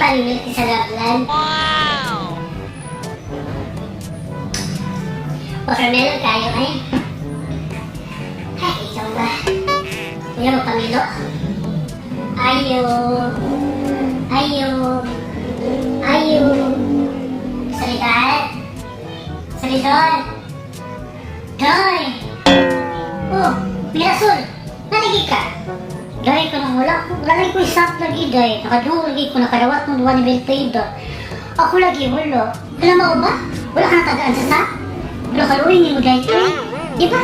ba ni Milky sa Lapland? Wow! Watermelon kayo ay. Ay, ikaw ba? Hindi mo pamilo. Ayaw. Ayaw. Ayaw. Salidad. Salidad. Doy. Oh, Mirasol. Naligi ka. Doy ko nang wala. Wala ko isap lagi, Doy. Nakadungog lagi ko. Nakarawat mo duwa ni Beltrado. Ako lagi, wala. Alam mo ba? Wala ka natagaan sa sap? Wala ka luwing mo, Doy. Di ba?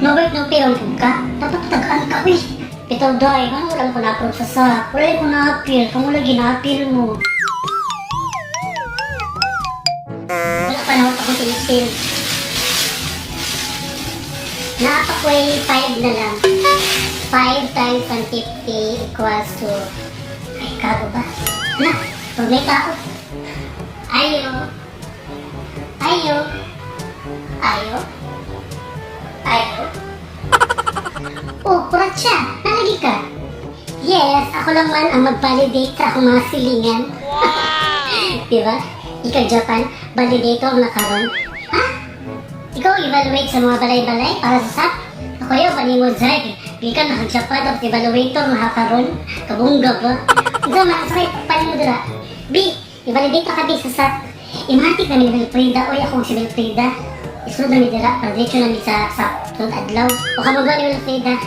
No work, no pay, on ka. Dapat tagaan ka, uy. Ito, Doy. Wala ko na-approve sa sap. Wala ko na-appeal. Kung wala gina-appeal mo. Wala pa na ako sa isil. Nakakway 5 na lang. 5 times 150 equals to... Ay, kago ba? Ano? Pag may tao. Ayo. Ayo. Ayo. Ayo. Oh, kurat siya. Nalagi ka. Yes, ako lang man ang mag-validate sa akong mga silingan. Diba? Ikaw, Japan, validator na karon. Ha? Ikaw evaluate sa mga balay-balay para sa SAP? Ako yun, panimo Zay. Hindi ka nakag-Japan tapos evaluator na karon. Kabungga ba? Ito, makasakay, panimo dira. B, i-validate ka B sa SAP. Imatik na ni Beltrida. Uy, ako si Beltrida. Isunod na ni dira. Prediction na ni sa SAP. Sunod adlaw. O kamagwa ni Beltrida.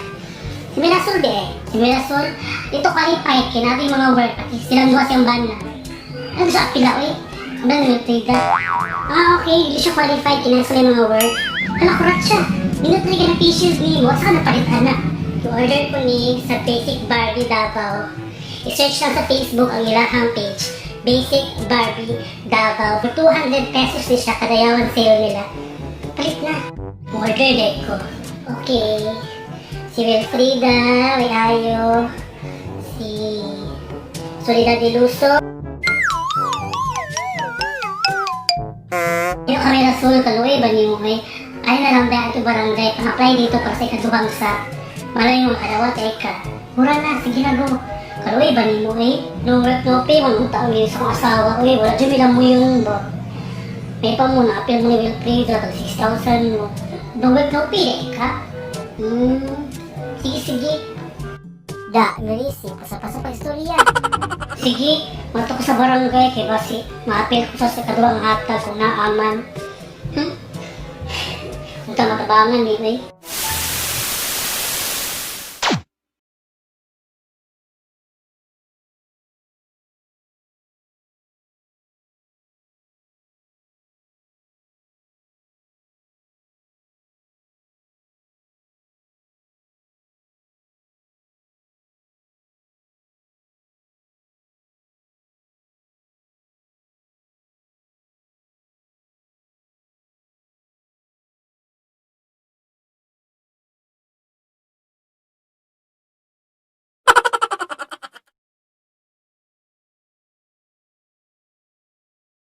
Si Mirasol di eh. Si Mirasol, dito qualified kinabi mga work. Pati silang duwa siyang banda. Ano sa pila, uy? Kabang ni Beltrida. Ah, okay. Hindi siya qualified. Kinansel yung mga work. Hala, kurat siya. Hindi talaga na patience ni mo. Saan napalitan na? I-order ko ni sa Basic Barbie Davao. I-search lang sa Facebook ang ilahang page. Basic Barbie Davao. For 200 pesos din siya. Kadayawan sale nila. Palit na. Order date ko. Okay. Si Wilfrida. May ayo. Si Soledad de Luso. Yung kami rasul kaluwi ba niyo ay ay na lang dahil ito barangay pang-apply dito para sa ikaduhang sa malay mo makadawat ay ka mura na sige na go kaluwi ba niyo ay no work no pay mga taon yun sa kong asawa uy wala dyan bilang mo yung ba may pa muna appeal mo ni Wilfrida kag 6,000 mo no work no pay ka sige sige da narisi pasa-pasa pa istorya sige mato ko sa barangay kay basi ma-appeal ko sa kaduhang hatag kung naaman. Kung matabangan, di ba?